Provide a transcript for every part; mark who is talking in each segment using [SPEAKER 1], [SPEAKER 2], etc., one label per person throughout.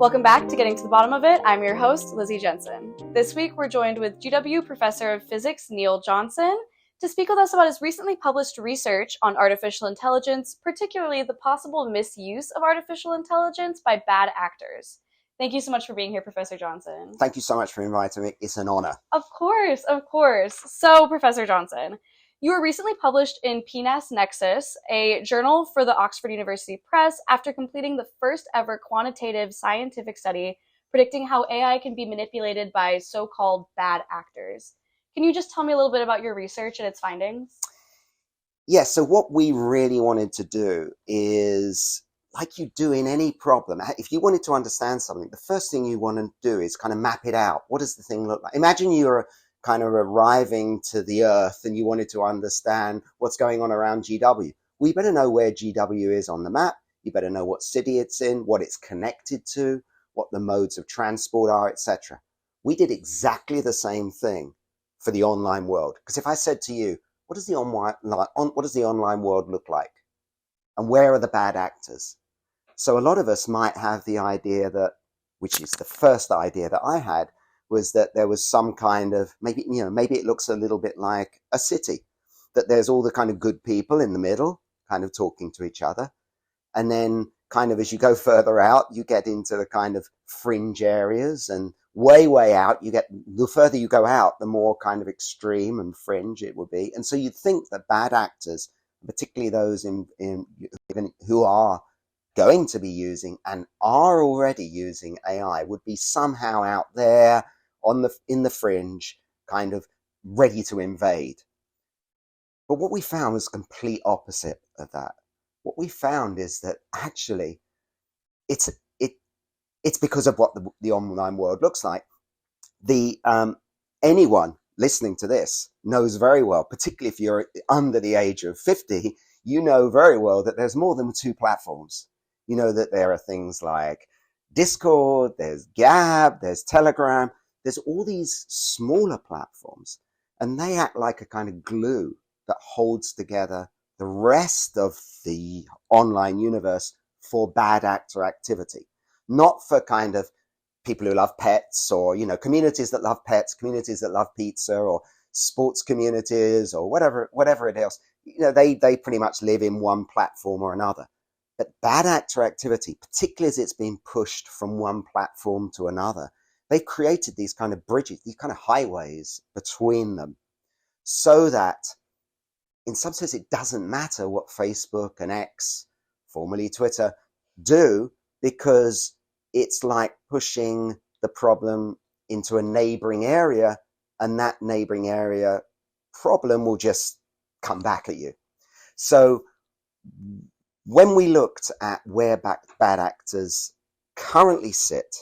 [SPEAKER 1] Welcome back to Getting to the Bottom of It. I'm your host, Lizzie Jensen. This week, we're joined with GW Professor of Physics Neil Johnson to speak with us about his recently published research on artificial intelligence, particularly the possible misuse of artificial intelligence by bad actors. Thank you so much for being here, Professor Johnson.
[SPEAKER 2] Thank you so much for inviting me. It's an honor.
[SPEAKER 1] Of course. So, Professor Johnson, you were recently published in PNAS Nexus, a journal for the Oxford University Press, after completing the first ever quantitative scientific study predicting how AI can be manipulated by so-called bad actors. Can you just tell me a little bit about your research and its findings?
[SPEAKER 2] Yeah, so what we really wanted to do is, like you do in any problem, if you wanted to understand something, the first thing you want to do is kind of map it out. What does the thing look like? Imagine you're kind of arriving to the Earth and you wanted to understand what's going on around GW. Well, you better know where GW is on the map. You better know what city it's in, what it's connected to, what the modes of transport are, etc. We did exactly the same thing for the online world. Because if I said to you, what does the online world look like? And where are the bad actors? So a lot of us might have the idea that, which is the first idea that I had, was that there was some kind of, maybe it looks a little bit like a city, that there's all the kind of good people in the middle, kind of talking to each other. And then kind of as you go further out, you get into the kind of fringe areas, and way out, the further you go out, the more kind of extreme and fringe it would be. And so you'd think that bad actors, particularly those who are going to be using and are already using AI, would be somehow out there in the fringe, kind of ready to invade. But what we found was the complete opposite of that. What we found is that actually it's because of what the online world looks like. Anyone listening to this knows very well, particularly if you're under the age of 50, you know very well that there's more than two platforms. You know that there are things like Discord, there's Gab, there's Telegram, there's all these smaller platforms, and they act like a kind of glue that holds together the rest of the online universe for bad actor activity. Not for kind of people who love pets, or, communities that love pets, communities that love pizza, or sports communities, or whatever it is. They pretty much live in one platform or another. But bad actor activity, particularly as it's being pushed from one platform to another, they've created these kind of bridges, these kind of highways between them, so that in some sense it doesn't matter what Facebook and X, formerly Twitter, do, because it's like pushing the problem into a neighboring area, and that neighboring area problem will just come back at you. So when we looked at where bad actors currently sit,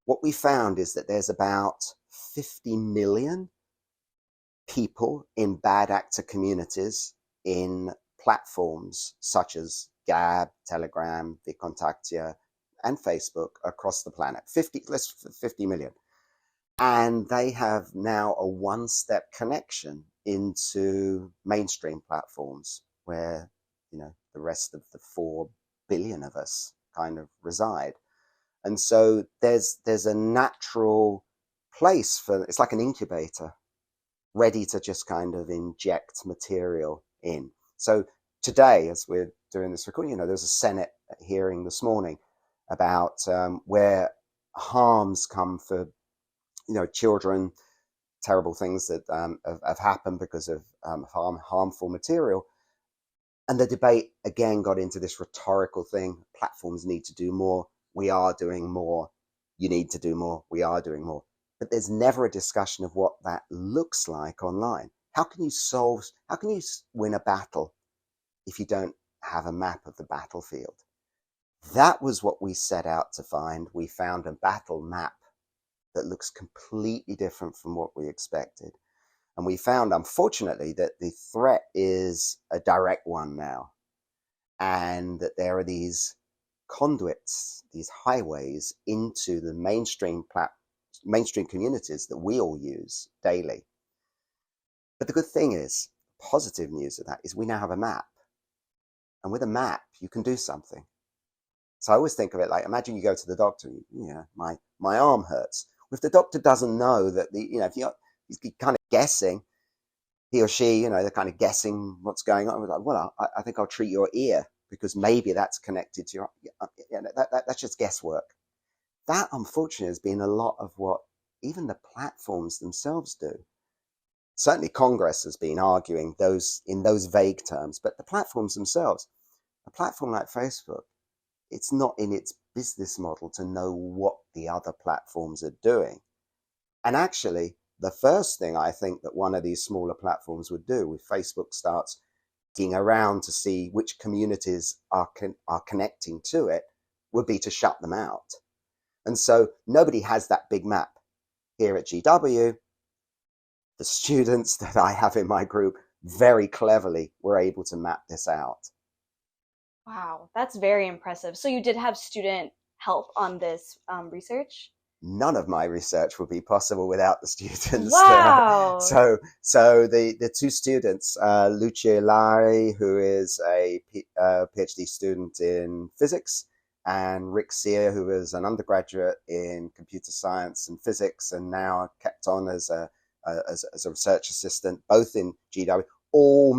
[SPEAKER 2] what we found is that there's about 50 million people in bad actor communities in platforms such as Gab, Telegram, VKontakte, and Facebook across the planet. 50 million. And they have now a one-step connection into mainstream platforms where, the rest of the 4 billion of us kind of reside. And so there's a natural place it's like an incubator, ready to just kind of inject material in. So today, as we're doing this recording, there's a Senate hearing this morning about where harms come for, children, terrible things that have happened because of harmful material. And the debate again got into this rhetorical thing. Platforms need to do more. We are doing more. You need to do more. We are doing more. But there's never a discussion of what that looks like online. How can you win a battle if you don't have a map of the battlefield? That was what we set out to find. We found a battle map that looks completely different from what we expected. And we found, unfortunately, that the threat is a direct one now, and that there are these conduits, these highways into the mainstream communities that we all use daily. But the good thing is, positive news of that is we now have a map. And with a map, you can do something. So I always think of it like, imagine you go to the doctor, my arm hurts. If the doctor doesn't know that if he's kind of guessing, he or she, they're kind of guessing what's going on. We're like, well, I think I'll treat your ear because maybe that's connected to your, that's just guesswork. That, unfortunately, has been a lot of what even the platforms themselves do. Certainly Congress has been arguing those in those vague terms, but the platforms themselves, a platform like Facebook, it's not in its business model to know what the other platforms are doing. And actually, the first thing I think that one of these smaller platforms would do if Facebook starts digging around to see which communities are connecting to it would be to shut them out. And so nobody has that big map. Here at GW, the students that I have in my group very cleverly were able to map this out.
[SPEAKER 1] Wow, that's very impressive. So you did have student help on this research?
[SPEAKER 2] None of my research would be possible without the students.
[SPEAKER 1] Wow.
[SPEAKER 2] So the two students, Lucia Lari, who is a PhD student in physics, and Rick Sear, who is an undergraduate in computer science and physics, and now kept on as a research assistant, both in GW, all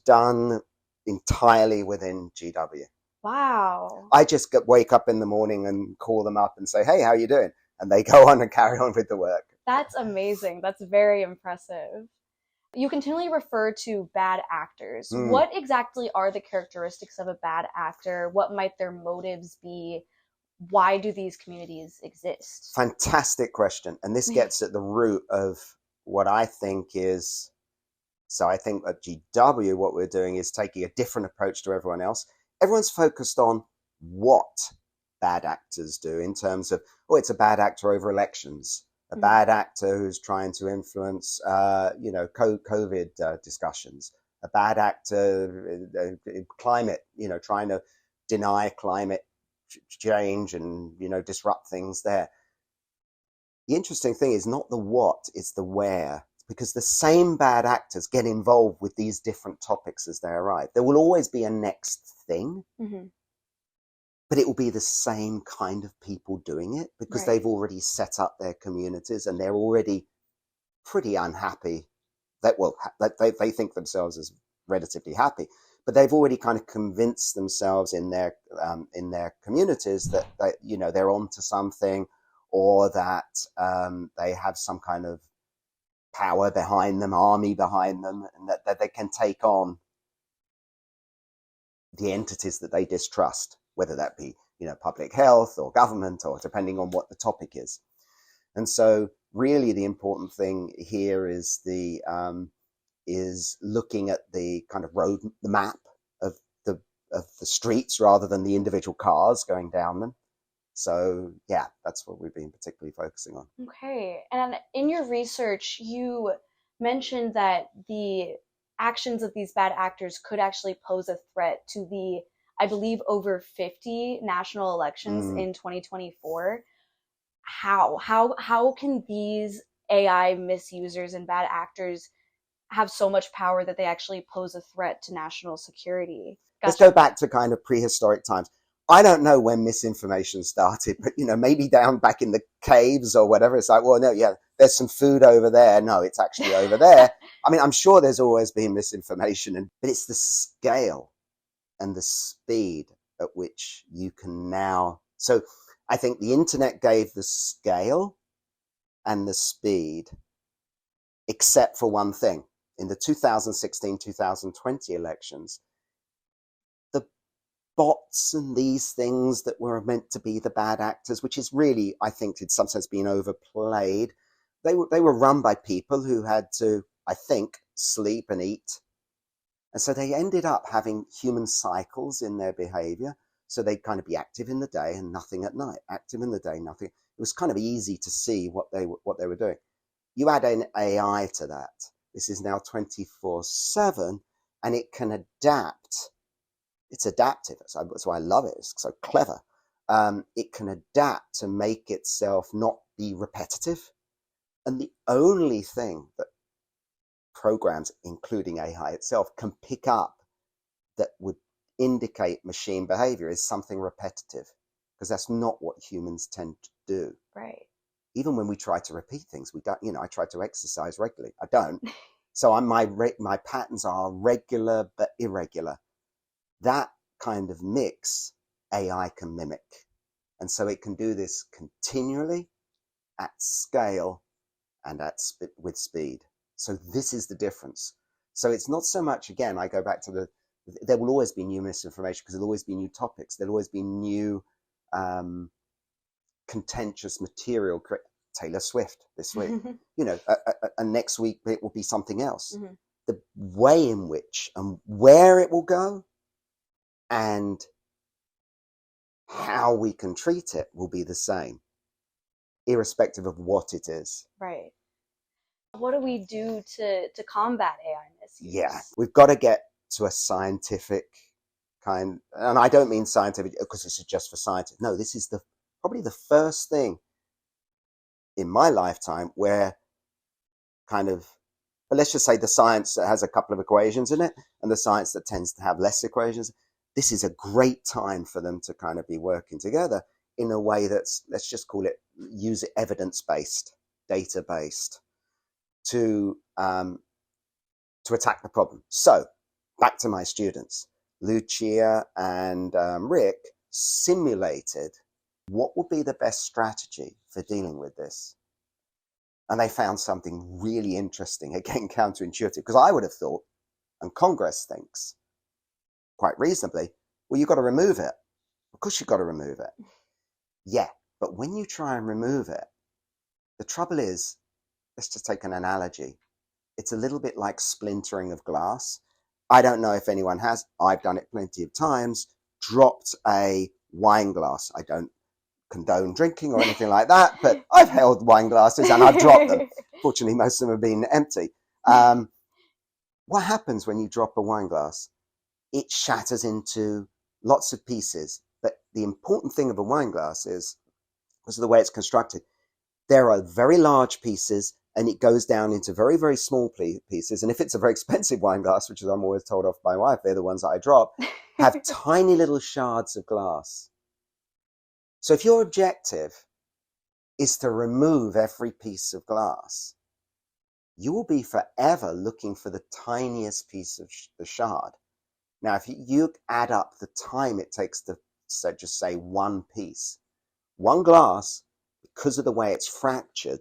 [SPEAKER 2] done entirely within GW.
[SPEAKER 1] Wow.
[SPEAKER 2] I just wake up in the morning and call them up and say, hey, how are you doing? And they go on and carry on with the work.
[SPEAKER 1] That's amazing. That's very impressive. You continually refer to bad actors. What exactly are the characteristics of a bad actor? What might their motives be? Why do these communities exist?
[SPEAKER 2] Fantastic question. And this gets at the root of what I think is, so I think at GW, what we're doing is taking a different approach to everyone else. Everyone's focused on what bad actors do in terms of, it's a bad actor over elections, a bad actor who's trying to influence, COVID discussions, a bad actor in climate, trying to deny climate change and, disrupt things there. The interesting thing is not the what, it's the where. Because the same bad actors get involved with these different topics as they arrive. There will always be a next thing, but it will be the same kind of people doing it because they've already set up their communities and they're already pretty unhappy. They think themselves as relatively happy, but they've already kind of convinced themselves in their communities that they're onto something, or that they have some kind of power behind them, army behind them, and that they can take on the entities that they distrust, whether that be, public health or government, or depending on what the topic is. And so really the important thing here is is looking at the kind of the map of the streets rather than the individual cars going down them. So yeah, that's what we've been particularly focusing on.
[SPEAKER 1] Okay. And in your research, you mentioned that the actions of these bad actors could actually pose a threat to the, I believe, over 50 national elections in 2024. How can these AI misusers and bad actors have so much power that they actually pose a threat to national security?
[SPEAKER 2] Let's go back to kind of prehistoric times. I don't know when misinformation started, but maybe down back in the caves or whatever. It's like, well, no, yeah, there's some food over there. No, it's actually over there. I mean, I'm sure there's always been misinformation, but it's the scale and the speed at which you can now. So I think the internet gave the scale and the speed, except for one thing. In the 2016-2020 elections, bots and these things that were meant to be the bad actors, which is really, I think, in some sense been overplayed. They were run by people who had to, I think, sleep and eat. And so they ended up having human cycles in their behavior. So they'd kind of be active in the day and nothing at night, active in the day, nothing. It was kind of easy to see what they were doing. You add an AI to that. This is now 24/7, and it can adapt. It's adaptive. That's why I love it. It's so clever. It can adapt to make itself not be repetitive. And the only thing that programs, including AI itself, can pick up that would indicate machine behavior is something repetitive, because that's not what humans tend to do.
[SPEAKER 1] Right.
[SPEAKER 2] Even when we try to repeat things, we don't, I try to exercise regularly. I don't. So my patterns are regular but irregular. That kind of mix AI can mimic. And so it can do this continually, at scale, and with speed. So this is the difference. So it's not so much, again, I go back to there will always be new misinformation, because there'll always be new topics. There'll always be new contentious material. Taylor Swift this week, and next week it will be something else. Mm-hmm. The way in which and where it will go and how we can treat it will be the same, irrespective of what it is.
[SPEAKER 1] Right. What do we do to combat AI misuse?
[SPEAKER 2] Yeah, we've got to get to a scientific kind, and I don't mean scientific because this is just for scientists. No, this is probably the first thing in my lifetime where kind of, let's just say the science that has a couple of equations in it and the science that tends to have less equations, this is a great time for them to kind of be working together in a way that's, let's just call it, use it evidence-based, data-based, to attack the problem. So back to my students, Lucia and Rick simulated what would be the best strategy for dealing with this. And they found something really interesting, again, counterintuitive, because I would have thought, and Congress thinks, quite reasonably, well, you've got to remove it. Of course you've got to remove it. Yeah, but when you try and remove it, the trouble is, let's just take an analogy. It's a little bit like splintering of glass. I don't know if anyone has. I've done it plenty of times. Dropped a wine glass. I don't condone drinking or anything like that, but I've held wine glasses and I've dropped them. Fortunately, most of them have been empty. What happens when you drop a wine glass? It shatters into lots of pieces. But the important thing of a wine glass is, because of the way it's constructed, there are very large pieces and it goes down into very, very small pieces. And if it's a very expensive wine glass, which is I'm always told off by my wife, they're the ones that I drop, have tiny little shards of glass. So if your objective is to remove every piece of glass, you will be forever looking for the tiniest piece of the shard. Now, if you add up the time it takes to, so just say one piece, one glass, because of the way it's fractured,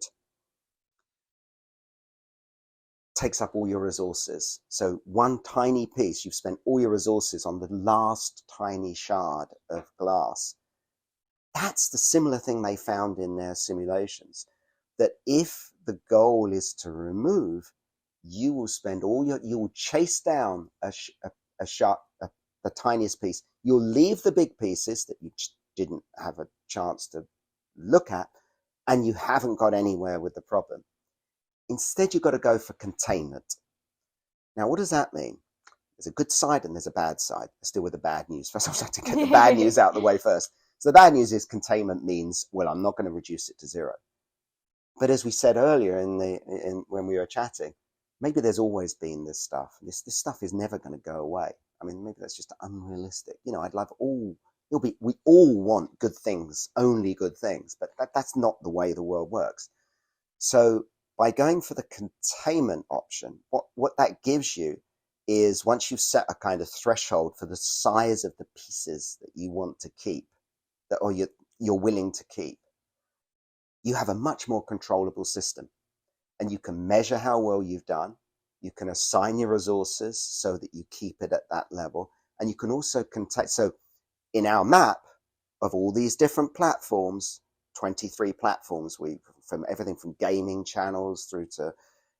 [SPEAKER 2] takes up all your resources. So one tiny piece, you've spent all your resources on the last tiny shard of glass. That's the similar thing they found in their simulations, that if the goal is to remove, you will spend you will chase down the tiniest piece. You'll leave the big pieces that you didn't have a chance to look at, and you haven't got anywhere with the problem. Instead, you've got to go for containment. Now, what does that mean? There's a good side and there's a bad side. Let's deal with the bad news. First, I'll have to get the bad news out of the way first. So the bad news is containment means, well, I'm not going to reduce it to zero. But as we said earlier when we were chatting, maybe there's always been this stuff. This stuff is never going to go away. I mean, maybe that's just unrealistic. I'd love we all want good things, only good things, but that's not the way the world works. So by going for the containment option, what that gives you is, once you've set a kind of threshold for the size of the pieces that you want to keep, or you're willing to keep, you have a much more controllable system. And you can measure how well you've done. You can assign your resources so that you keep it at that level. And you can also so in our map of all these different platforms, 23 platforms, from everything from gaming channels through to,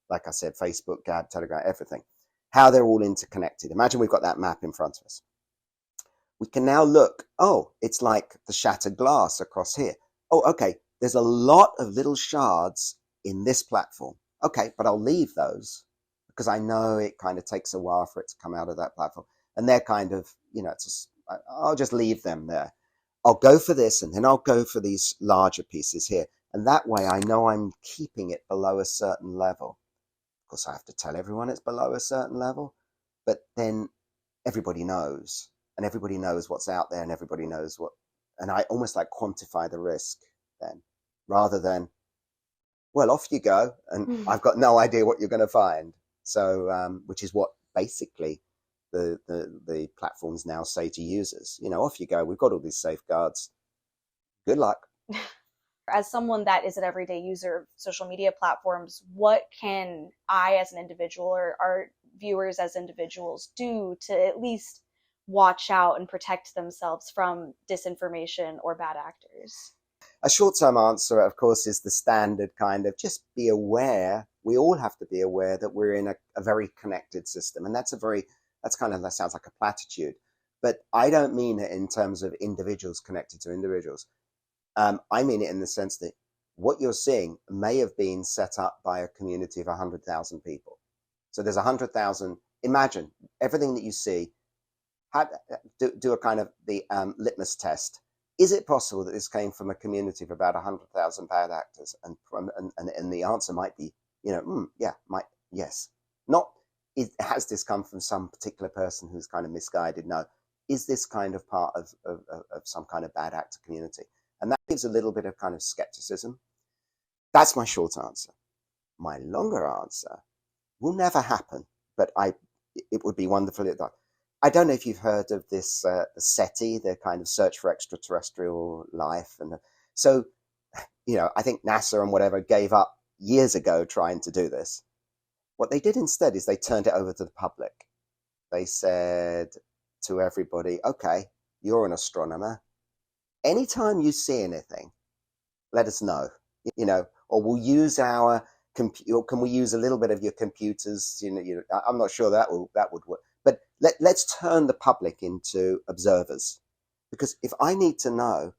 [SPEAKER 2] like I said, Facebook, Gab, Telegram, everything, how they're all interconnected. Imagine we've got that map in front of us. We can now look, it's like the shattered glass across here. Okay, there's a lot of little shards in this platform. Okay, but I'll leave those because I know it kind of takes a while for it to come out of that platform. And they're kind of, I'll just leave them there. I'll go for this, and then I'll go for these larger pieces here. And that way I know I'm keeping it below a certain level. Of course, I have to tell everyone it's below a certain level, but then everybody knows. and everybody knows what's out there, and everybody knows what, and I almost like quantify the risk then, rather than, well, off you go, and I've got no idea what you're going to find. So, which is what basically the platforms now say to users, off you go. We've got all these safeguards. Good luck.
[SPEAKER 1] As someone that is an everyday user of social media platforms, what can I as an individual, or our viewers as individuals, do to at least watch out and protect themselves from disinformation or bad actors?
[SPEAKER 2] A short-term answer, of course, is the standard kind of just be aware. We all have to be aware that we're in a very connected system. And that sounds like a platitude, but I don't mean it in terms of individuals connected to individuals. I mean it in the sense that what you're seeing may have been set up by a community of 100,000 people. So there's 100,000. Imagine everything that you see. Do a kind of the litmus test. Is it possible that this came from a community of about 100,000 bad actors? And the answer might be, yes. Not, has this come from some particular person who's kind of misguided? No. Is this kind of part of some kind of bad actor community? And that gives a little bit of kind of skepticism. That's my short answer. My longer answer will never happen, but it would be wonderful if it does. I don't know if you've heard of this, the SETI, the kind of search for extraterrestrial life. And so, I think NASA and whatever gave up years ago trying to do this. What they did instead is they turned it over to the public. They said to everybody, okay, you're an astronomer. Anytime you see anything, let us know, or we'll use our computer. Can we use a little bit of your computers? I'm not sure that would work. But let's turn the public into observers, because if I need to know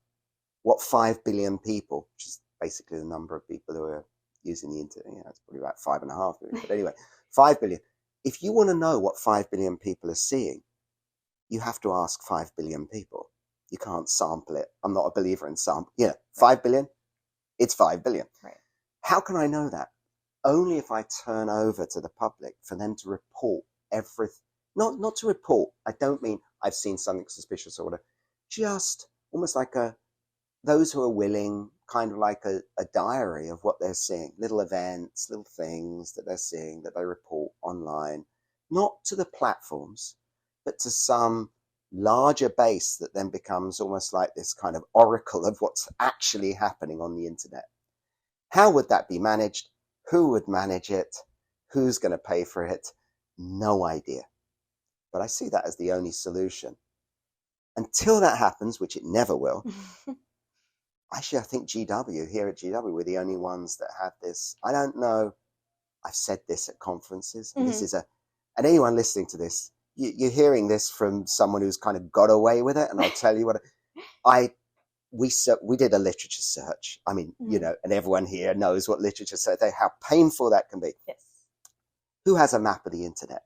[SPEAKER 2] what 5 billion people, which is basically the number of people who are using the internet, it's probably about 5.5 billion, but anyway, 5 billion. If you want to know what 5 billion people are seeing, you have to ask 5 billion people. You can't sample it. I'm not a believer in sample. 5 billion, it's 5 billion.
[SPEAKER 1] Right.
[SPEAKER 2] How can I know that? Only if I turn over to the public for them to report everything. Not to report. I don't mean I've seen something suspicious or whatever. Just almost like those who are willing, kind of like a diary of what they're seeing, little events, little things that they're seeing that they report online, not to the platforms, but to some larger base that then becomes almost like this kind of oracle of what's actually happening on the internet. How would that be managed? Who would manage it? Who's going to pay for it? No idea. But I see that as the only solution. Until that happens, which it never will, actually, I think here at GW, we're the only ones that have this. I don't know. I've said this at conferences. And this is and anyone listening to this, you're hearing this from someone who's kind of got away with it. And I'll tell you what, we did a literature search. I mean, and everyone here knows what literature search, how painful that can be.
[SPEAKER 1] Yes.
[SPEAKER 2] Who has a map of the internet?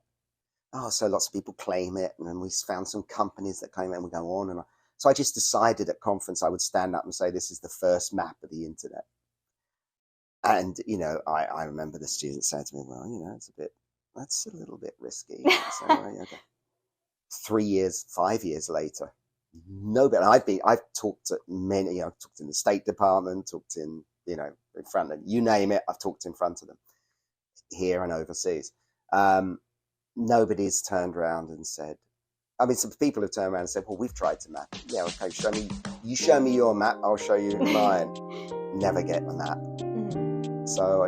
[SPEAKER 2] Oh, so lots of people claim it. And then we found some companies that claim it, and we go on and on. So I just decided at conference I would stand up and say, this is the first map of the internet. And, I remember the student saying to me, well, that's a little bit risky. So, okay. 3 years, 5 years later, nobody. I've talked to many, I've talked in the State Department, talked in front of them, you name it, I've talked in front of them, here and overseas. Nobody's turned around and said, some people have turned around and said, well, we've tried to map it. Yeah, okay, you show me your map, I'll show you mine. Never get the map. So,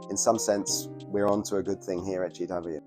[SPEAKER 2] in some sense, we're on to a good thing here at GW.